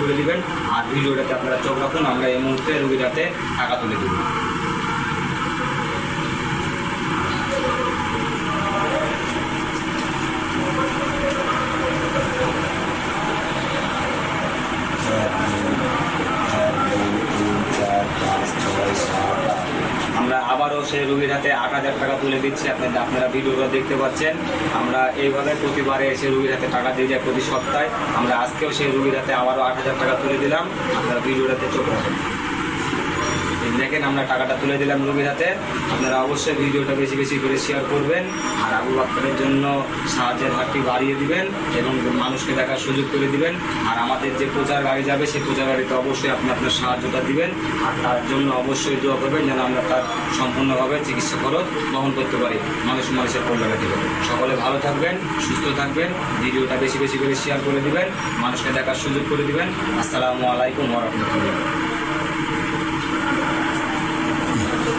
করে দিবেন। আর ভিডিওটাতে আপনারা চোখ রাখুন, আমরা এই মুহূর্তে রোগীর হাতে টাকা তুলে দেব। আমরা আবারও সেই রোগীর হাতে 8,000 টাকা তুলে দিচ্ছি। আপনারা ভিডিওটা দেখতে পাচ্ছেন। আমরা এইভাবে প্রতিবারে এসে রোগীর হাতে টাকা দিয়ে যাই প্রতি সপ্তাহে। আমরা আজকেও সেই রোগীর হাতে আবারও 8,000 টাকা তুলে দিলাম। আপনারা ভিডিওটাতে চোখ রাখুন। দেখেন আমরা টাকাটা তুলে দিলাম রোগীর হাতে। আপনারা অবশ্যই ভিডিওটা বেশি বেশি করে শেয়ার করবেন আর আবু বাক্কারের জন্য সাহায্যের হাতটি বাড়িয়ে দিবেন এবং মানুষকে দেখার সুযোগ করে দিবেন। আর আমাদের যে প্রচার গাড়ি যাবে সেই প্রচার গাড়িতে অবশ্যই আপনি আপনার সাহায্যটা দিবেন আর তার জন্য অবশ্যই দোয়া করবেন যেন আমরা তার সম্পূর্ণভাবে চিকিৎসা খরচ বহন করতে পারি, মানুষের কল্যাণে দেবেন। সকলে ভালো থাকবেন, সুস্থ থাকবেন, ভিডিওটা বেশি বেশি করে শেয়ার করে দিবেন, মানুষকে দেখার সুযোগ করে দিবেন। আসসালামু আলাইকুম ওয়া রাহমাতুল্লাহ।